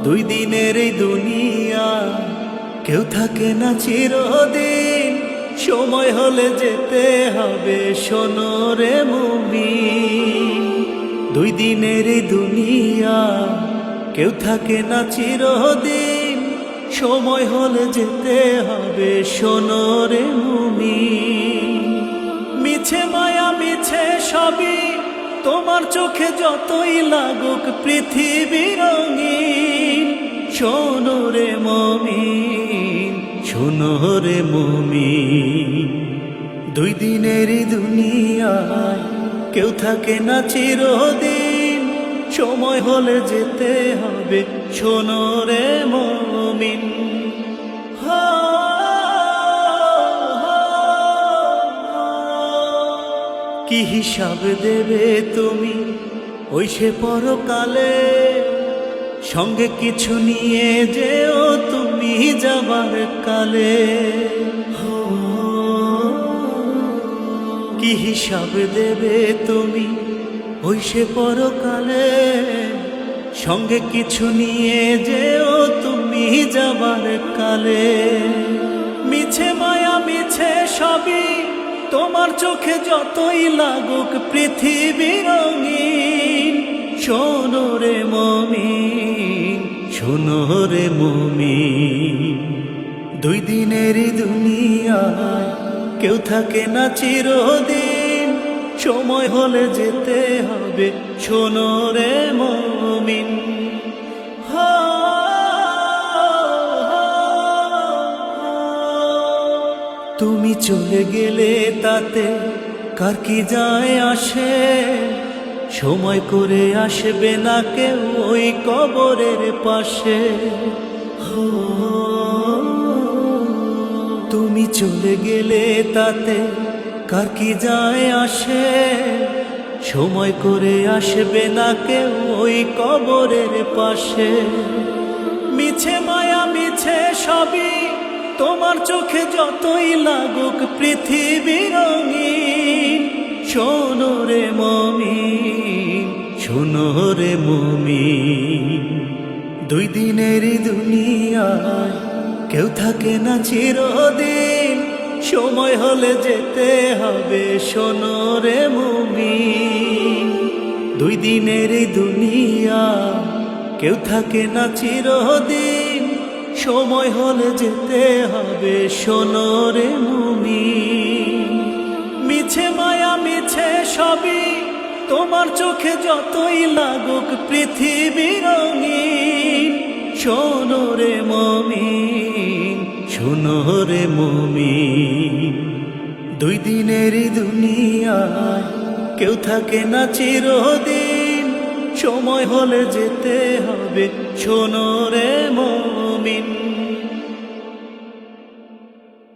দুই দিনের এই দুনিয়া কেউ থাকে না চিরদিন, সময় হলে যেতে হবে শোনো রে মুমিন। দুই দিনের এই দুনিয়া কেউ থাকে না চিরদিন, সময় হলে যেতে হবে শোনো রে মুমিন। মিছে মায়া মিছে সবই তোমার চোখে যতই লাগুক পৃথিবী রঙিন, শোনো রে মুমিন, শোনো রে মুমিন। দুই দিনেরই দুনিয়ায় কেউ থাকে না চিরদিন, সময় হলে যেতে হবে শোনো রে মুমিন। কি হিসাব দেবে তুমি ওই সে পরকালে, সঙ্গে কিছু নিয়ে যেও তুমি যাবার কালে। কি হিসাব দেবে তুমি ওই সে পরকালে, সঙ্গে কিছু নিয়ে যেও তুমি যাবার কালে। মিছে মায়া মিছে সবই তোমার চোখে যতই লাগুক পৃথিবী রঙিন, শোনো রে মুমিন, শোনো রে মুমিন। দুই দিনেরই দুনিয়ায় কেউ থাকে না চিরদিন, সময় হলে যেতে হবে শোনো রে মুমিন। তুমি চলে গেলে তাতে কার কি যায় আসে, সময় করে আসবে না কেউ ওই কবরের পাশে। তুমি চলে গেলে তাতে কার কি যায় আসে, সময় করে আসবে না কেউ ওই কবরের পাশে। মিছে মায়া মিছে সবই তোমার চোখে যতই লাগুক পৃথিবী রঙিন, শোনো রে মুমিন, শোনো রে মুমিন। দুই দিনেরই দুনিয়ায় কেউ থাকে না চিরদিন, সময় হলে যেতে হবে শোনো রে মুমিন। দুই দিনেরই দুনিয়া কেউ থাকে না চিরদিন, সময় হলে যেতে হবে শোনো রে মুমিন। মিছে মায়া মিছে সবই তোমার চোখে যতই লাগুক পৃথিবী রঙিন, শোনো রে মুমিন, শোনো রে মুমিন। দুই দিনেরই দুনিয়ায় কেউ থাকে না চিরদিন, সময় হলে যেতে হবে শোনো রে মুমিন।